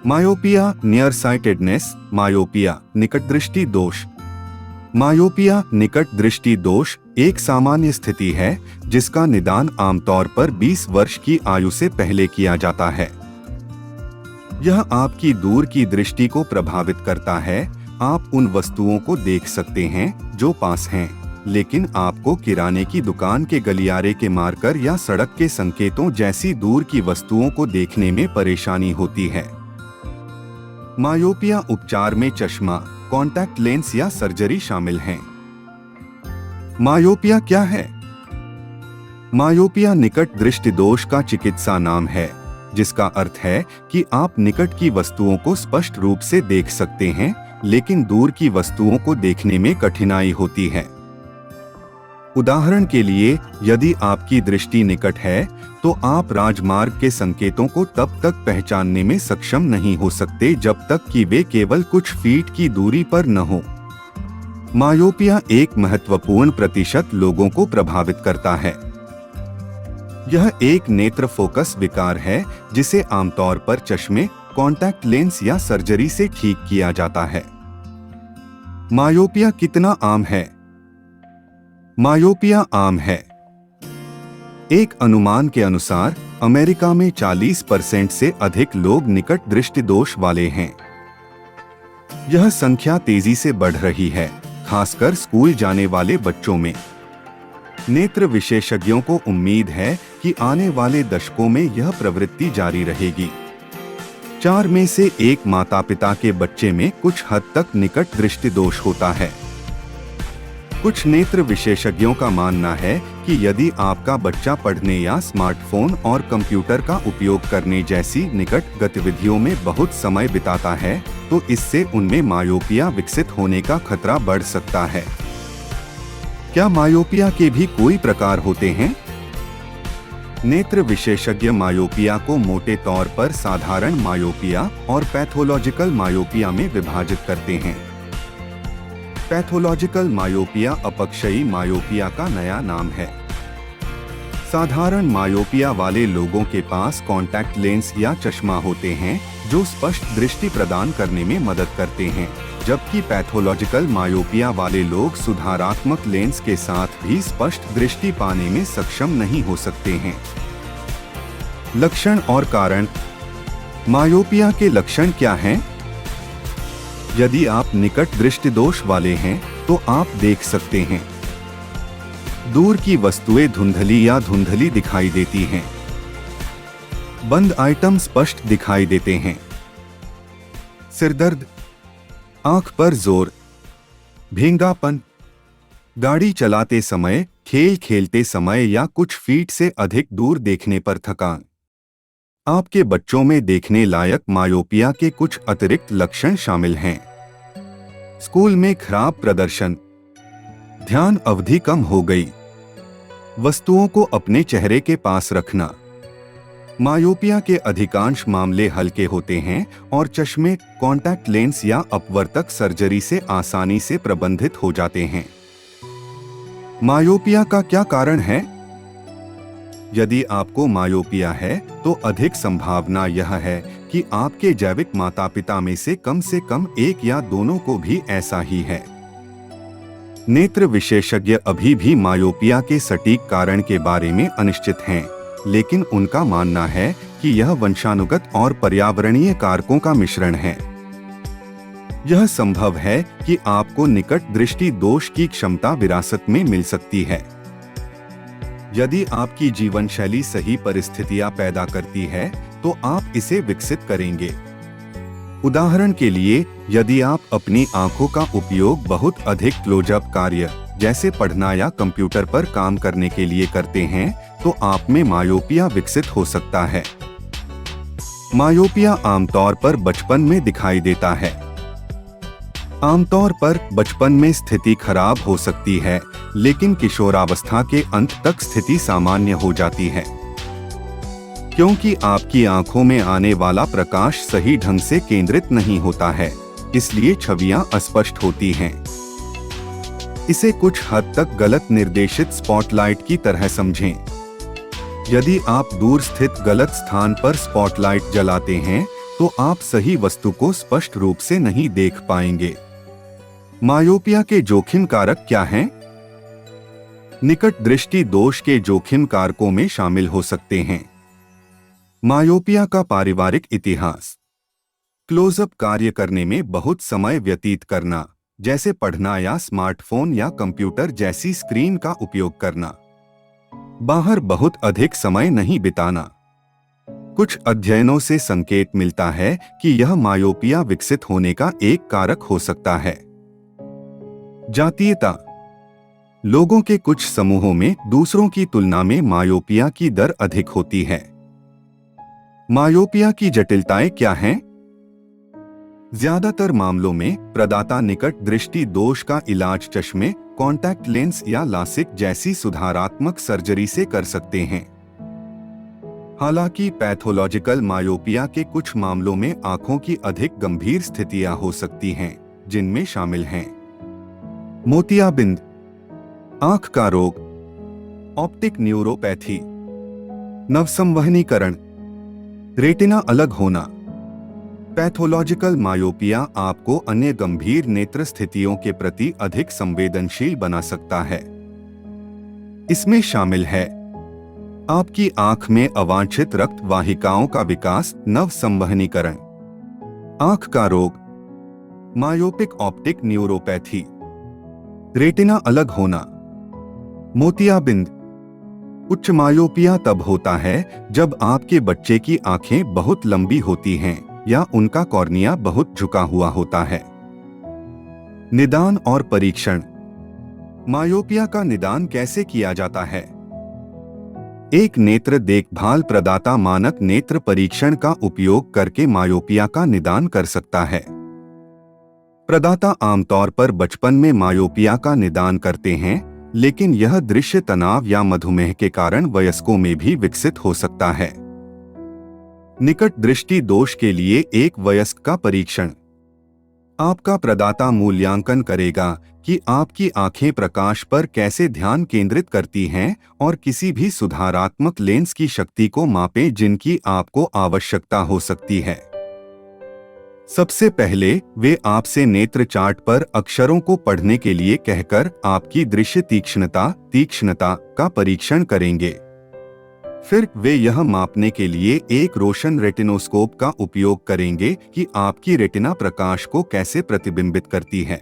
Myopia, near sightedness, myopia, निकट दृष्टि दोष। मायोपिया, निकट दृष्टि दोष एक सामान्य स्थिति है जिसका निदान आमतौर पर 20 वर्ष की आयु से पहले किया जाता है। यह आपकी दूर की दृष्टि को प्रभावित करता है। आप उन वस्तुओं को देख सकते हैं जो पास हैं, लेकिन आपको किराने की दुकान के गलियारे के मार्कर या सड़क के संकेतों जैसी दूर की वस्तुओं को देखने में परेशानी होती है। मायोपिया उपचार में चश्मा, कॉन्टैक्ट लेंस या सर्जरी शामिल हैं। मायोपिया क्या है? मायोपिया निकट दृष्टि दोष का चिकित्सा नाम है, जिसका अर्थ है कि आप निकट की वस्तुओं को स्पष्ट रूप से देख सकते हैं, लेकिन दूर की वस्तुओं को देखने में कठिनाई होती है। उदाहरण के लिए, यदि आपकी दृष्टि निकट है तो आप राजमार्ग के संकेतों को तब तक पहचानने में सक्षम नहीं हो सकते जब तक कि वे केवल कुछ फीट की दूरी पर न हो। मायोपिया एक महत्वपूर्ण प्रतिशत लोगों को प्रभावित करता है। यह एक नेत्र फोकस विकार है जिसे आमतौर पर चश्मे, कॉन्टैक्ट लेंस या सर्जरी से ठीक किया जाता है। मायोपिया कितना आम है? मायोपिया आम है। एक अनुमान के अनुसार अमेरिका में 40% से अधिक लोग निकट दृष्टि दोष वाले हैं। यह संख्या तेजी से बढ़ रही है, खासकर स्कूल जाने वाले बच्चों में। नेत्र विशेषज्ञों को उम्मीद है कि आने वाले दशकों में यह प्रवृत्ति जारी रहेगी। 4 में से 1 माता-पिता के बच्चे में कुछ हद तक निकट दृष्टि दोष होता है। कुछ नेत्र विशेषज्ञों का मानना है कि यदि आपका बच्चा पढ़ने या स्मार्टफोन और कंप्यूटर का उपयोग करने जैसी निकट गतिविधियों में बहुत समय बिताता है, तो इससे उनमें मायोपिया विकसित होने का खतरा बढ़ सकता है। क्या मायोपिया के भी कोई प्रकार होते हैं? नेत्र विशेषज्ञ मायोपिया को मोटे तौर पर साधारण मायोपिया और पैथोलॉजिकल मायोपिया में विभाजित करते हैं। पैथोलॉजिकल मायोपिया अपक्षयी मायोपिया का नया नाम है। साधारण मायोपिया वाले लोगों के पास कॉन्टैक्ट लेंस या चश्मा होते हैं जो स्पष्ट दृष्टि प्रदान करने में मदद करते हैं, जबकि पैथोलॉजिकल मायोपिया वाले लोग सुधारात्मक लेंस के साथ भी स्पष्ट दृष्टि पाने में सक्षम नहीं हो सकते हैं। लक्षण और कारण। मायोपिया के लक्षण क्या हैं? यदि आप निकट दृष्टि दोष वाले हैं तो आप देख सकते हैं दूर की वस्तुएं धुंधली या धुंधली दिखाई देती हैं। बंद आइटम स्पष्ट दिखाई देते हैं। सिरदर्द, आंख पर जोर, भींगापन, गाड़ी चलाते समय, खेल खेलते समय या कुछ फीट से अधिक दूर देखने पर थकान। आपके बच्चों में देखने लायक मायोपिया के कुछ अतिरिक्त लक्षण शामिल हैं। स्कूल में खराब प्रदर्शन, ध्यान अवधि कम हो गई, वस्तुओं को अपने चेहरे के पास रखना। मायोपिया के अधिकांश मामले हल्के होते हैं और चश्मे, कॉन्टैक्ट लेंस या अपवर्तक सर्जरी से आसानी से प्रबंधित हो जाते हैं। मायोपिया का क्या कारण है? यदि आपको मायोपिया है तो अधिक संभावना यह है कि आपके जैविक माता-पिता में से कम 1 या दोनों को भी ऐसा ही है। नेत्र विशेषज्ञ अभी भी मायोपिया के सटीक कारण के बारे में अनिश्चित हैं, लेकिन उनका मानना है कि यह वंशानुगत और पर्यावरणीय कारकों का मिश्रण है। यह संभव है कि आपको निकट दृष्टि दोष की क्षमता विरासत में मिल सकती है। यदि आपकी जीवन शैली सही परिस्थितियां पैदा करती है तो आप इसे विकसित करेंगे। उदाहरण के लिए, यदि आप अपनी आंखों का उपयोग बहुत अधिक क्लोजअप कार्य जैसे पढ़ना या कंप्यूटर पर काम करने के लिए करते हैं तो आप में मायोपिया विकसित हो सकता है। मायोपिया आमतौर पर बचपन में दिखाई देता है। आमतौर पर बचपन में स्थिति खराब हो सकती है, लेकिन किशोरावस्था के अंत तक स्थिति सामान्य हो जाती है। क्योंकि आपकी आंखों में आने वाला प्रकाश सही ढंग से केंद्रित नहीं होता है, इसलिए छवियां अस्पष्ट होती हैं। इसे कुछ हद तक गलत निर्देशित स्पॉटलाइट की तरह समझें। यदि आप दूर स्थित गलत स्थान पर स्पॉटलाइट जलाते हैं तो आप सही वस्तु को स्पष्ट रूप से नहीं देख पाएंगे। मायोपिया के जोखिम कारक क्या हैं? निकट दृष्टि दोष के जोखिम कारकों में शामिल हो सकते हैं मायोपिया का पारिवारिक इतिहास, क्लोजअप कार्य करने में बहुत समय व्यतीत करना, जैसे पढ़ना या स्मार्टफोन या कंप्यूटर जैसी स्क्रीन का उपयोग करना, बाहर बहुत अधिक समय नहीं बिताना। कुछ अध्ययनों से संकेत मिलता है कि यह मायोपिया विकसित होने का एक कारक हो सकता है। जातीयता, लोगों के कुछ समूहों में दूसरों की तुलना में मायोपिया की दर अधिक होती है। मायोपिया की जटिलताएं क्या हैं? ज्यादातर मामलों में प्रदाता निकट दृष्टि दोष का इलाज चश्मे, कॉन्टैक्ट लेंस या लासिक जैसी सुधारात्मक सर्जरी से कर सकते हैं। हालांकि पैथोलॉजिकल मायोपिया के कुछ मामलों में आंखों की अधिक गंभीर स्थितियां हो सकती हैं, जिनमें शामिल हैं मोतियाबिंद, आंख का रोग, ऑप्टिक न्यूरोपैथी, नवसंवहनीकरण, रेटिना अलग होना। पैथोलॉजिकल मायोपिया आपको अन्य गंभीर नेत्र स्थितियों के प्रति अधिक संवेदनशील बना सकता है। इसमें शामिल है आपकी आंख में अवांछित रक्त वाहिकाओं का विकास, नवसंवहनीकरण, आंख का रोग, मायोपिक ऑप्टिक न्यूरोपैथी, रेटिना अलग होना, मोतियाबिंद। उच्च मायोपिया तब होता है जब आपके बच्चे की आंखें बहुत लंबी होती हैं या उनका कॉर्निया बहुत झुका हुआ होता है। निदान और परीक्षण, मायोपिया का निदान कैसे किया जाता है? एक नेत्र देखभाल प्रदाता मानक नेत्र परीक्षण का उपयोग करके मायोपिया का निदान कर सकता है। प्रदाता आमतौर पर बचपन में मायोपिया का निदान करते हैं, लेकिन यह दृश्य तनाव या मधुमेह के कारण वयस्कों में भी विकसित हो सकता है। निकट दृष्टि दोष के लिए एक वयस्क का परीक्षण, आपका प्रदाता मूल्यांकन करेगा कि आपकी आंखें प्रकाश पर कैसे ध्यान केंद्रित करती हैं और किसी भी सुधारात्मक लेंस की शक्ति को मापें जिनकी आपको आवश्यकता हो सकती है। सबसे पहले वे आपसे नेत्र चार्ट पर अक्षरों को पढ़ने के लिए कहकर आपकी दृश्य तीक्ष्णता का परीक्षण करेंगे। फिर वे यह मापने के लिए एक रोशन रेटिनोस्कोप का उपयोग करेंगे कि आपकी रेटिना प्रकाश को कैसे प्रतिबिंबित करती है।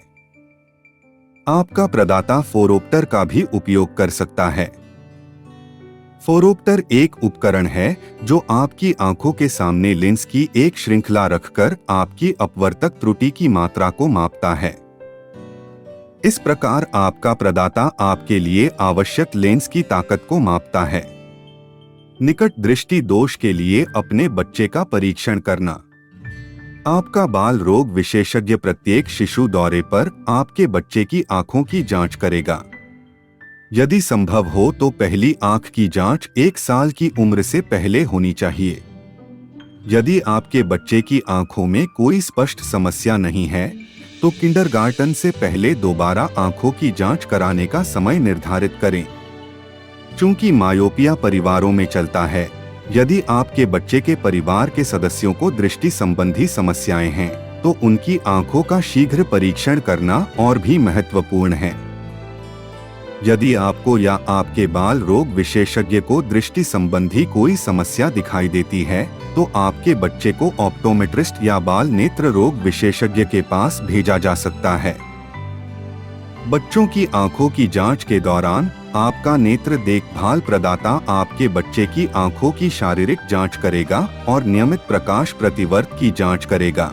आपका प्रदाता फोरोप्टर का भी उपयोग कर सकता है। फोरोप्टर एक उपकरण है जो आपकी आंखों के सामने लेंस की एक श्रृंखला रखकर आपकी अपवर्तक त्रुटि की मात्रा को मापता है। इस प्रकार आपका प्रदाता आपके लिए आवश्यक लेंस की ताकत को मापता है। निकट दृष्टि दोष के लिए अपने बच्चे का परीक्षण करना। आपका बाल रोग विशेषज्ञ प्रत्येक शिशु दौरे पर आपके बच्चे की आंखों की जांच करेगा। यदि संभव हो तो पहली आंख की जांच 1 साल की उम्र से पहले होनी चाहिए। यदि आपके बच्चे की आंखों में कोई स्पष्ट समस्या नहीं है, तो किंडरगार्टन से पहले दोबारा आंखों की जांच कराने का समय निर्धारित करें। चूंकि मायोपिया परिवारों में चलता है, यदि आपके बच्चे के परिवार के सदस्यों को दृष्टि संबंधी समस्याएं हैं, तो उनकी आंखों का शीघ्र परीक्षण करना और भी महत्वपूर्ण है। यदि आपको या आपके बाल रोग विशेषज्ञ को दृष्टि संबंधी कोई समस्या दिखाई देती है, तो आपके बच्चे को ऑप्टोमेट्रिस्ट या बाल नेत्र रोग विशेषज्ञ के पास भेजा जा सकता है। बच्चों की आंखों की जांच के दौरान आपका नेत्र देखभाल प्रदाता आपके बच्चे की आंखों की शारीरिक जांच करेगा और नियमित प्रकाश प्रतिवर्त की जांच करेगा।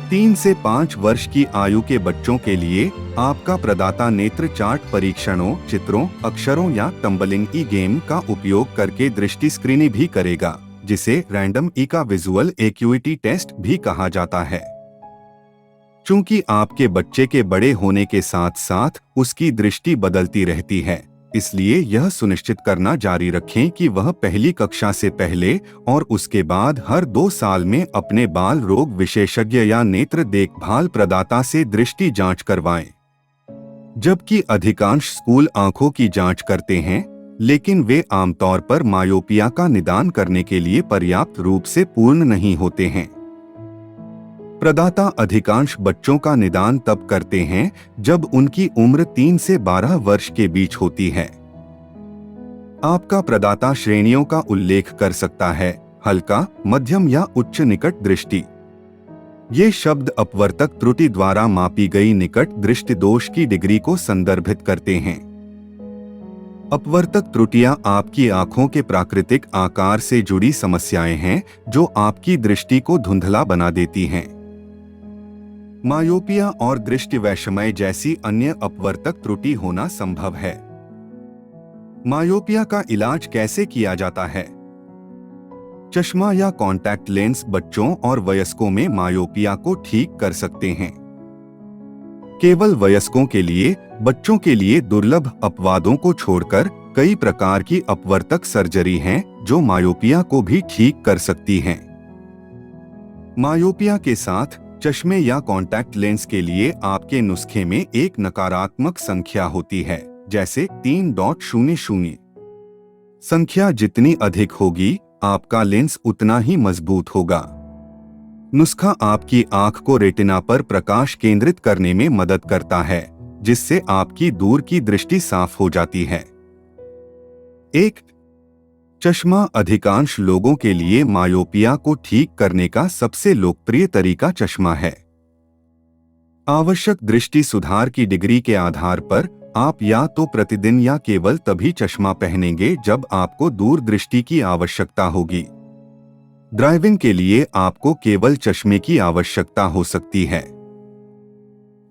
3 से 5 वर्ष की आयु के बच्चों के लिए आपका प्रदाता नेत्र चार्ट परीक्षणों, चित्रों, अक्षरों या टम्बलिंग ई गेम का उपयोग करके दृष्टि स्क्रीनिंग भी करेगा, जिसे रैंडम ई का विजुअल एक्यूटी टेस्ट भी कहा जाता है। चूंकि आपके बच्चे के बड़े होने के साथ साथ उसकी दृष्टि बदलती रहती है, इसलिए यह सुनिश्चित करना जारी रखें कि वह पहली कक्षा से पहले और उसके बाद हर 2 साल में अपने बाल रोग विशेषज्ञ या नेत्र देखभाल प्रदाता से दृष्टि जांच करवाएं। जबकि अधिकांश स्कूल आंखों की जांच करते हैं, लेकिन वे आमतौर पर मायोपिया का निदान करने के लिए पर्याप्त रूप से पूर्ण नहीं होते हैं। प्रदाता अधिकांश बच्चों का निदान तब करते हैं जब उनकी उम्र 3 से 12 वर्ष के बीच होती है। आपका प्रदाता श्रेणियों का उल्लेख कर सकता है: हल्का, मध्यम या उच्च निकट दृष्टि। ये शब्द अपवर्तक त्रुटि द्वारा मापी गई निकट दृष्टि दोष की डिग्री को संदर्भित करते हैं। अपवर्तक त्रुटियां आपकी आंखों के प्राकृतिक आकार से जुड़ी समस्याएं हैं जो आपकी दृष्टि को धुंधला बना देती हैं। मायोपिया और दृष्टि वैषम्य जैसी अन्य अपवर्तक त्रुटि होना संभव है। मायोपिया का इलाज कैसे किया जाता है? चश्मा या कॉन्टैक्ट लेंस बच्चों और वयस्कों में मायोपिया को ठीक कर सकते हैं। केवल वयस्कों के लिए, बच्चों के लिए दुर्लभ अपवादों को छोड़कर कई प्रकार की अपवर्तक सर्जरी हैं जो मायोपिया को भी ठीक कर सकती हैं। मायोपिया के साथ चश्मे या कॉन्टैक्ट लेंस के लिए आपके नुस्खे में एक नकारात्मक संख्या होती है, जैसे 3.00। संख्या जितनी अधिक होगी, आपका लेंस उतना ही मजबूत होगा। नुस्खा आपकी आंख को रेटिना पर प्रकाश केंद्रित करने में मदद करता है, जिससे आपकी दूर की दृष्टि साफ हो जाती है। एक चश्मा अधिकांश लोगों के लिए मायोपिया को ठीक करने का सबसे लोकप्रिय तरीका चश्मा है। आवश्यक दृष्टि सुधार की डिग्री के आधार पर आप या तो प्रतिदिन या केवल तभी चश्मा पहनेंगे जब आपको दूर दृष्टि की आवश्यकता होगी। ड्राइविंग के लिए आपको केवल चश्मे की आवश्यकता हो सकती है।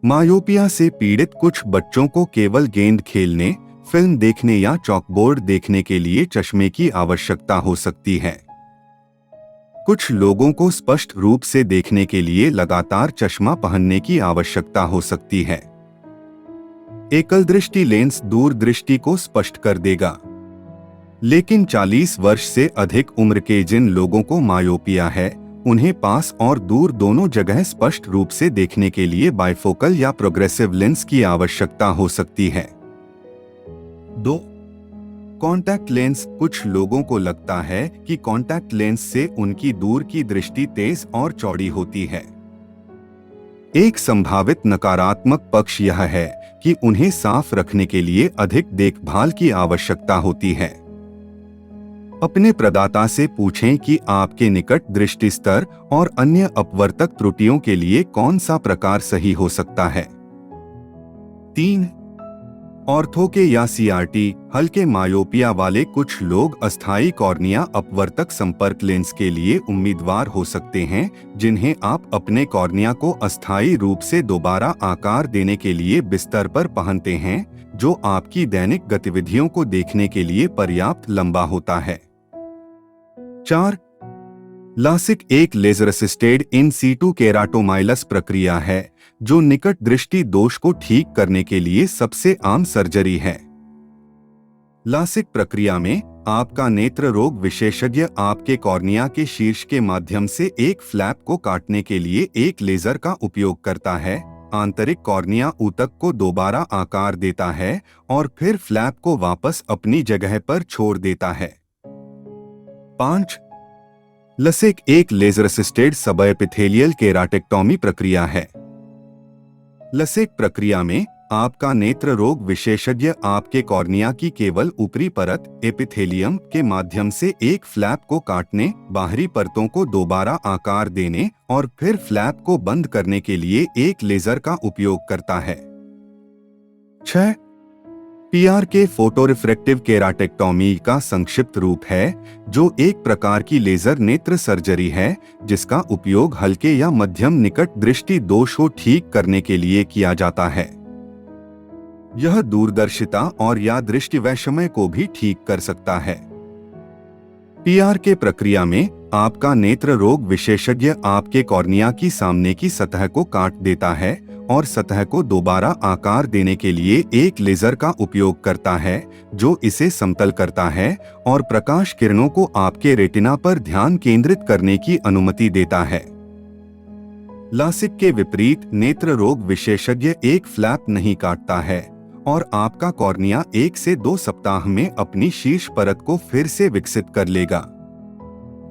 मायोपिया से पीड़ित कुछ बच्चों को केवल गेंद खेलने, फिल्म देखने या चॉकबोर्ड देखने के लिए चश्मे की आवश्यकता हो सकती है। कुछ लोगों को स्पष्ट रूप से देखने के लिए लगातार चश्मा पहनने की आवश्यकता हो सकती है। एकल दृष्टि लेंस दूर दृष्टि को स्पष्ट कर देगा, लेकिन 40 वर्ष से अधिक उम्र के जिन लोगों को मायोपिया है, उन्हें पास और दूर दोनों जगह स्पष्ट रूप से देखने के लिए बाइफोकल या प्रोग्रेसिव लेंस की आवश्यकता हो सकती है। 2. Contact lens. कुछ लोगों को लगता है कि कॉन्टैक्ट लेंस से उनकी दूर की दृष्टि तेज और चौड़ी होती है। एक संभावित नकारात्मक पक्ष यह है कि उन्हें साफ रखने के लिए अधिक देखभाल की आवश्यकता होती है। अपने प्रदाता से पूछें कि आपके निकट दृष्टि स्तर और अन्य अपवर्तक त्रुटियों के लिए कौन सा प्रकार सही हो सकता है। 3. ऑर्थो के या CRT। हल्के मायोपिया वाले कुछ लोग अस्थायी कॉर्निया अपवर्तक संपर्क लेंस के लिए उम्मीदवार हो सकते हैं, जिन्हें आप अपने कॉर्निया को अस्थायी रूप से दोबारा आकार देने के लिए बिस्तर पर पहनते हैं, जो आपकी दैनिक गतिविधियों को देखने के लिए पर्याप्त लंबा होता है। 4. लासिक एक लेजर असिस्टेड इन सीटू केराटोमाइलस प्रक्रिया है, जो निकट दृष्टि दोष को ठीक करने के लिए सबसे आम सर्जरी है। लासिक प्रक्रिया में आपका नेत्र रोग विशेषज्ञ आपके कॉर्निया के शीर्ष के माध्यम से एक फ्लैप को काटने के लिए एक लेजर का उपयोग करता है, आंतरिक कॉर्निया ऊतक को दोबारा आकार देता है और फिर फ्लैप को वापस अपनी जगह पर छोड़ देता है। 5. लसिक एक लेजर असिस्टेड सबएपिथेलियल केराटेक्टोमी प्रक्रिया है। लसिक प्रक्रिया में आपका नेत्र रोग विशेषज्ञ आपके कॉर्निया की केवल ऊपरी परत एपिथेलियम के माध्यम से एक फ्लैप को काटने, बाहरी परतों को दोबारा आकार देने और फिर फ्लैप को बंद करने के लिए एक लेजर का उपयोग करता है। 6. PRK फोटोरिफ्रैक्टिव केराटेक्टोमी का संक्षिप्त रूप है, जो एक प्रकार की लेजर नेत्र सर्जरी है जिसका उपयोग हल्के या मध्यम निकट दृष्टि दोष को ठीक करने के लिए किया जाता है। यह दूरदर्शिता और या दृष्टि वैषम्य को भी ठीक कर सकता है। PRK प्रक्रिया में आपका नेत्र रोग विशेषज्ञ आपके कॉर्निया की सामने की सतह को काट देता है और सतह को दोबारा आकार देने के लिए एक लेजर का उपयोग करता है, जो इसे समतल करता है और प्रकाश किरणों को आपके रेटिना पर ध्यान केंद्रित करने की अनुमति देता है। लासिक के विपरीत नेत्र रोग विशेषज्ञ एक फ्लैप नहीं काटता है और आपका कॉर्निया 1 से 2 सप्ताह में अपनी शीर्ष परत को फिर से विकसित कर लेगा।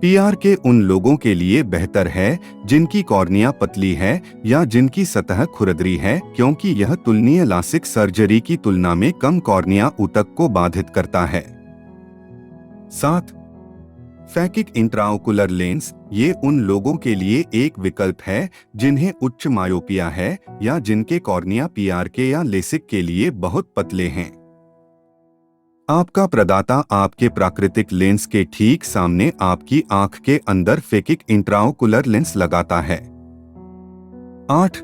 पीआर के उन लोगों के लिए बेहतर है जिनकी कॉर्निया पतली है या जिनकी सतह खुरदरी है, क्योंकि यह तुलनीय लासिक सर्जरी की तुलना में कम कॉर्निया ऊतक को बाधित करता है। 7. फैकिक इंट्राओकुलर लेंस। ये उन लोगों के लिए एक विकल्प है जिन्हें उच्च मायोपिया है या जिनके कॉर्निया पीआर के या लेसिक के लिए बहुत पतले हैं। आपका प्रदाता आपके प्राकृतिक लेंस के ठीक सामने आपकी आंख के अंदर फैकिक इंट्राओकुलर लेंस लगाता है। 8.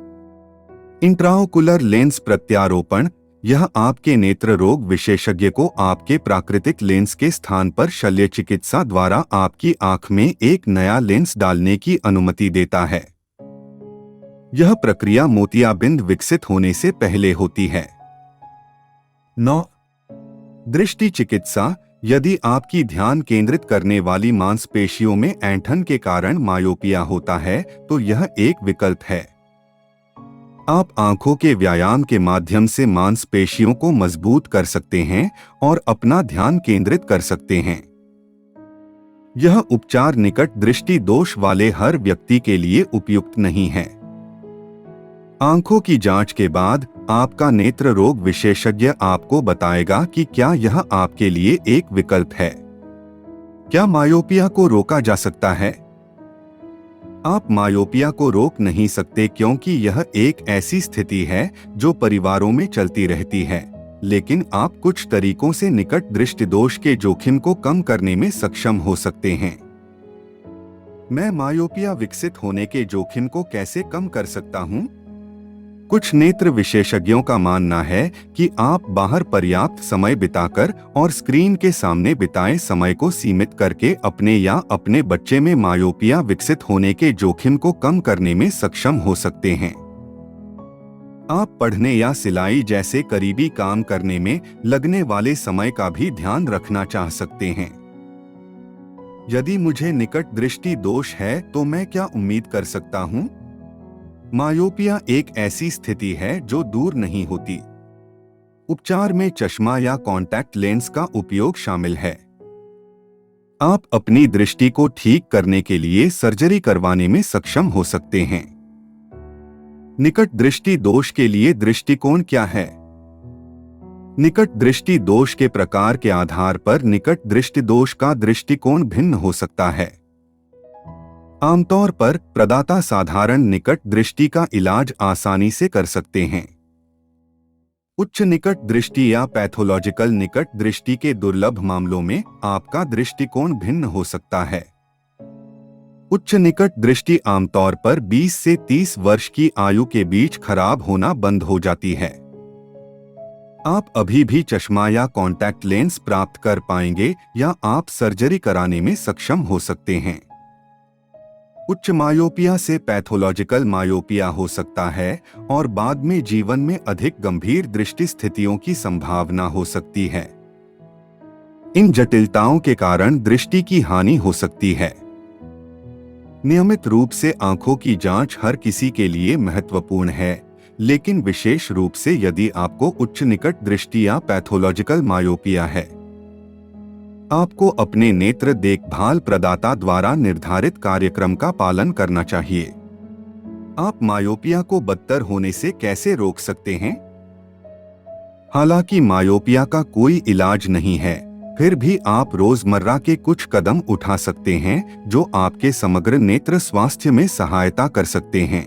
इंट्राओकुलर लेंस प्रत्यारोपण। यह आपके नेत्र रोग विशेषज्ञ को आपके प्राकृतिक लेंस के स्थान पर शल्य चिकित्सा द्वारा आपकी आंख में एक नया लेंस डालने की अनुमति देता है। यह प्रक्रिया मोतियाबिंद विकसित होने से पहले होती है। 9. दृष्टि चिकित्सा। यदि आपकी ध्यान केंद्रित करने वाली मांसपेशियों में ऐंठन के कारण मायोपिया होता है तो यह एक विकल्प है। आप आंखों के व्यायाम के माध्यम से मांसपेशियों को मजबूत कर सकते हैं और अपना ध्यान केंद्रित कर सकते हैं। यह उपचार निकट दृष्टि दोष वाले हर व्यक्ति के लिए उपयुक्त नहीं है। आंखों की जांच के बाद आपका नेत्र रोग विशेषज्ञ आपको बताएगा कि क्या यह आपके लिए एक विकल्प है। क्या मायोपिया को रोका जा सकता है? आप मायोपिया को रोक नहीं सकते क्योंकि यह एक ऐसी स्थिति है जो परिवारों में चलती रहती है, लेकिन आप कुछ तरीकों से निकट दृष्टि दोष के जोखिम को कम करने में सक्षम हो सकते हैं। मैं मायोपिया विकसित होने के जोखिम को कैसे कम कर सकता हूं? कुछ नेत्र विशेषज्ञों का मानना है कि आप बाहर पर्याप्त समय बिताकर और स्क्रीन के सामने बिताए समय को सीमित करके अपने या अपने बच्चे में मायोपिया विकसित होने के जोखिम को कम करने में सक्षम हो सकते हैं। आप पढ़ने या सिलाई जैसे करीबी काम करने में लगने वाले समय का भी ध्यान रखना चाह सकते हैं। यदि मुझे निकट दृष्टि दोष है तो मैं क्या उम्मीद कर सकता हूं? मायोपिया एक ऐसी स्थिति है जो दूर नहीं होती। उपचार में चश्मा या कॉन्टैक्ट लेंस का उपयोग शामिल है। आप अपनी दृष्टि को ठीक करने के लिए सर्जरी करवाने में सक्षम हो सकते हैं। निकट दृष्टि दोष के लिए दृष्टिकोण क्या है? निकट दृष्टि दोष के प्रकार के आधार पर निकट दृष्टि दोष का दृष्टिकोण भिन्न हो सकता है। आमतौर पर प्रदाता साधारण निकट दृष्टि का इलाज आसानी से कर सकते हैं। उच्च निकट दृष्टि या पैथोलॉजिकल निकट दृष्टि के दुर्लभ मामलों में आपका दृष्टिकोण भिन्न हो सकता है। उच्च निकट दृष्टि आमतौर पर 20 से 30 वर्ष की आयु के बीच खराब होना बंद हो जाती है। आप अभी भी चश्मा या कॉन्टैक्ट लेंस प्राप्त कर पाएंगे या आप सर्जरी कराने में सक्षम हो सकते हैं। उच्च मायोपिया से पैथोलॉजिकल मायोपिया हो सकता है और बाद में जीवन में अधिक गंभीर दृष्टि स्थितियों की संभावना हो सकती है। इन जटिलताओं के कारण दृष्टि की हानि हो सकती है। नियमित रूप से आंखों की जांच हर किसी के लिए महत्वपूर्ण है, लेकिन विशेष रूप से यदि आपको उच्च निकट दृष्टि या पैथोलॉजिकल मायोपिया है। आपको अपने नेत्र देखभाल प्रदाता द्वारा निर्धारित कार्यक्रम का पालन करना चाहिए। आप मायोपिया को बदतर होने से कैसे रोक सकते हैं? हालांकि मायोपिया का कोई इलाज नहीं है, फिर भी आप रोजमर्रा के कुछ कदम उठा सकते हैं जो आपके समग्र नेत्र स्वास्थ्य में सहायता कर सकते हैं।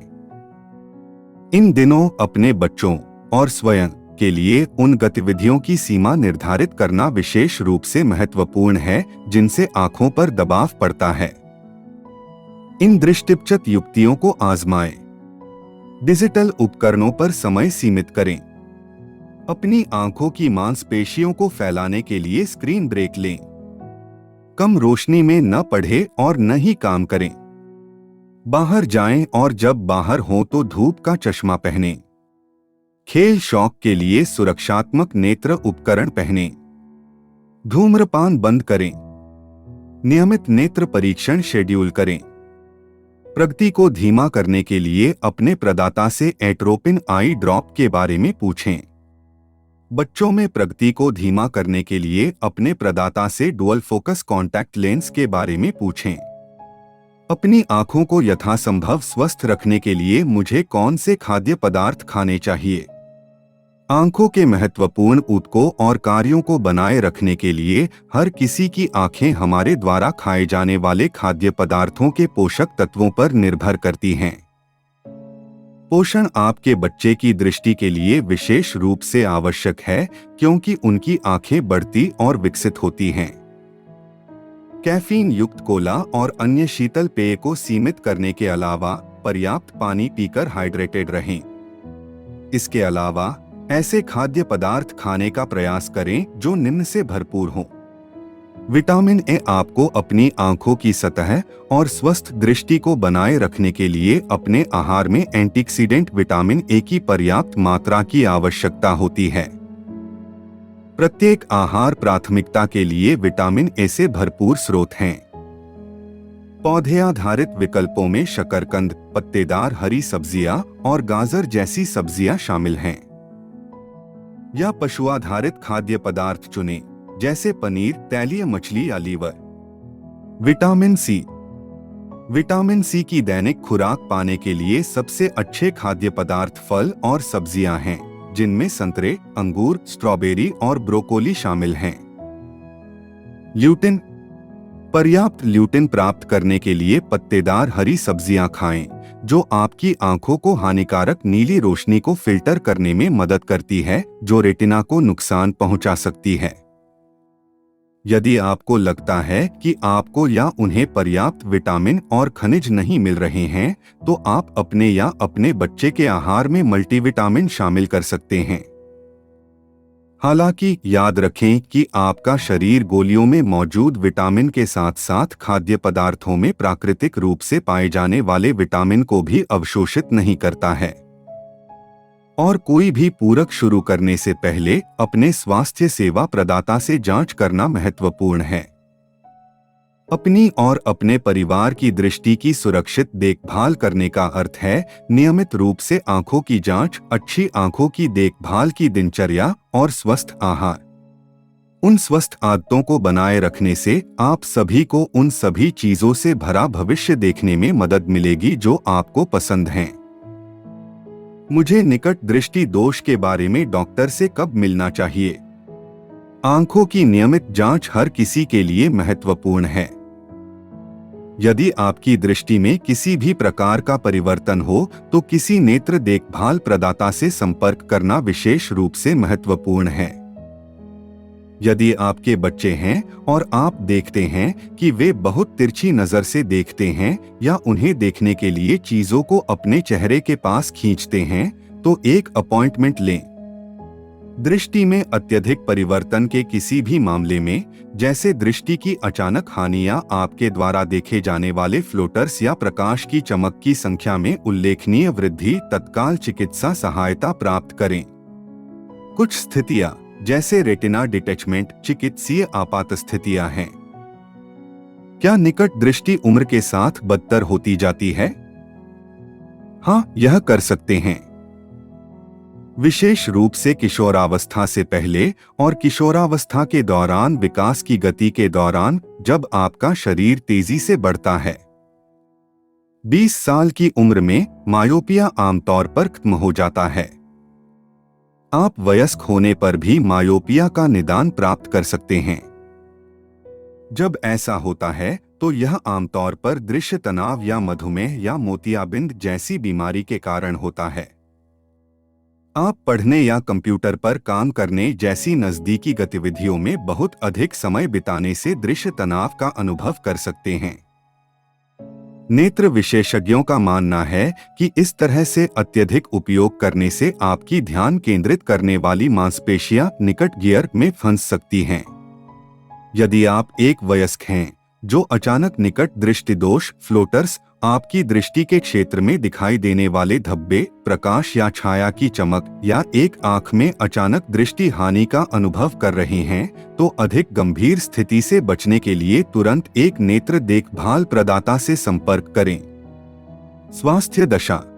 इन दिनों अपने बच्चों और स्वयं के लिए उन गतिविधियों की सीमा निर्धारित करना विशेष रूप से महत्वपूर्ण है जिनसे आंखों पर दबाव पड़ता है। इन दृष्टिपचत युक्तियों को आजमाएं। डिजिटल उपकरणों पर समय सीमित करें। अपनी आंखों की मांसपेशियों को फैलाने के लिए स्क्रीन ब्रेक लें। कम रोशनी में न पढ़ें और न ही काम करें। बाहर जाएं और जब बाहर हो तो धूप का चश्मा पहनें। खेल शौक के लिए सुरक्षात्मक नेत्र उपकरण पहनें। धूम्रपान बंद करें। नियमित नेत्र परीक्षण शेड्यूल करें। प्रगति को धीमा करने के लिए अपने प्रदाता से एट्रोपिन आई ड्रॉप के बारे में पूछें। बच्चों में प्रगति को धीमा करने के लिए अपने प्रदाता से डुअल फोकस कॉन्टैक्ट लेंस के बारे में पूछें। अपनी आंखों को यथासंभव स्वस्थ रखने के लिए मुझे कौन से खाद्य पदार्थ खाने चाहिए? आंखों के महत्वपूर्ण ऊतकों और कार्यों को बनाए रखने के लिए हर किसी की आंखें हमारे द्वारा खाए जाने वाले खाद्य पदार्थों के पोषक तत्वों पर निर्भर करती हैं। पोषण आपके बच्चे की दृष्टि के लिए विशेष रूप से आवश्यक है क्योंकि उनकी आंखें बढ़ती और विकसित होती हैं। कैफीन युक्त कोला और अन्य शीतल पेय को सीमित करने के अलावा पर्याप्त पानी पीकर हाइड्रेटेड रहें। इसके अलावा ऐसे खाद्य पदार्थ खाने का प्रयास करें जो निम्न से भरपूर हों। विटामिन ए आपको अपनी आंखों की सतह और स्वस्थ दृष्टि को बनाए रखने के लिए अपने आहार में एंटीऑक्सीडेंट विटामिन ए की पर्याप्त मात्रा की आवश्यकता होती है। प्रत्येक आहार प्राथमिकता के लिए विटामिन ए से भरपूर स्रोत हैं। पौधे आधारित विकल्पों में शकरकंद, पत्तेदार हरी सब्जियां और गाजर जैसी सब्जियां शामिल हैं। या पशु आधारित खाद्य पदार्थ चुनें, जैसे पनीर, तैलीय मछली या लीवर। Vitamin C. विटामिन सी की दैनिक खुराक पाने के लिए सबसे अच्छे खाद्य पदार्थ फल और सब्जियां हैं, जिनमें संतरे, अंगूर, स्ट्रॉबेरी और ब्रोकोली शामिल हैं। ल्यूटिन। पर्याप्त ल्यूटिन प्राप्त करने के लिए पत्तेदार हरी सब्जियां खाएं, जो आपकी आंखों को हानिकारक नीली रोशनी को फिल्टर करने में मदद करती है, जो रेटिना को नुकसान पहुंचा सकती है। यदि आपको लगता है कि आपको या उन्हें पर्याप्त विटामिन और खनिज नहीं मिल रहे हैं, तो आप अपने या अपने बच्चे के आहार में मल्टीविटामिन शामिल कर सकते हैं। हालांकि याद रखें कि आपका शरीर गोलियों में मौजूद विटामिन के साथ साथ खाद्य पदार्थों में प्राकृतिक रूप से पाए जाने वाले विटामिन को भी अवशोषित नहीं करता है। और कोई भी पूरक शुरू करने से पहले अपने स्वास्थ्य सेवा प्रदाता से जांच करना महत्वपूर्ण है। अपनी और अपने परिवार की दृष्टि की सुरक्षित देखभाल करने का अर्थ है नियमित रूप से आंखों की जांच, अच्छी आंखों की देखभाल की दिनचर्या और स्वस्थ आहार। उन स्वस्थ आदतों को बनाए रखने से आप सभी को उन सभी चीजों से भरा भविष्य देखने में मदद मिलेगी जो आपको पसंद हैं। मुझे निकट दृष्टि दोष के बारे में डॉक्टर से कब मिलना चाहिए? आंखों की नियमित जांच हर किसी के लिए महत्वपूर्ण है। यदि आपकी दृष्टि में किसी भी प्रकार का परिवर्तन हो तो किसी नेत्र देखभाल प्रदाता से संपर्क करना विशेष रूप से महत्वपूर्ण है। यदि आपके बच्चे हैं और आप देखते हैं कि वे बहुत तिरछी नजर से देखते हैं या उन्हें देखने के लिए चीजों को अपने चेहरे के पास खींचते हैं, तो एक अपॉइंटमेंट लें। दृष्टि में अत्यधिक परिवर्तन के किसी भी मामले में, जैसे दृष्टि की अचानक हानि या आपके द्वारा देखे जाने वाले फ्लोटर्स या प्रकाश की चमक की संख्या में उल्लेखनीय वृद्धि, तत्काल चिकित्सा सहायता प्राप्त करें। कुछ स्थितियां, जैसे रेटिना डिटैचमेंट, चिकित्सीय आपात स्थितियां हैं। क्या निकट दृष्टि उम्र के साथ बदतर होती जाती है? हाँ, यह कर सकते हैं। विशेष रूप से किशोरावस्था से पहले और किशोरावस्था के दौरान विकास की गति के दौरान, जब आपका शरीर तेजी से बढ़ता है। 20 साल की उम्र में मायोपिया आमतौर पर खत्म हो जाता है। आप वयस्क होने पर भी मायोपिया का निदान प्राप्त कर सकते हैं। जब ऐसा होता है तो यह आमतौर पर दृश्य तनाव या मधुमेह या मोतियाबिंद जैसी बीमारी के कारण होता है। आप पढ़ने या कंप्यूटर पर काम करने जैसी नजदीकी गतिविधियों में बहुत अधिक समय बिताने से दृश्य तनाव का अनुभव कर सकते हैं। नेत्र विशेषज्ञों का मानना है कि इस तरह से अत्यधिक उपयोग करने से आपकी ध्यान केंद्रित करने वाली मांसपेशियां निकट गियर में फंस सकती हैं। यदि आप एक वयस्क हैं जो अचानक निकट दृष्टि दोष, फ्लोटर्स, आपकी दृष्टि के क्षेत्र में दिखाई देने वाले धब्बे, प्रकाश या छाया की चमक या एक आंख में अचानक दृष्टि हानि का अनुभव कर रहे हैं, तो अधिक गंभीर स्थिति से बचने के लिए तुरंत एक नेत्र देखभाल प्रदाता से संपर्क करें। स्वास्थ्य दशा।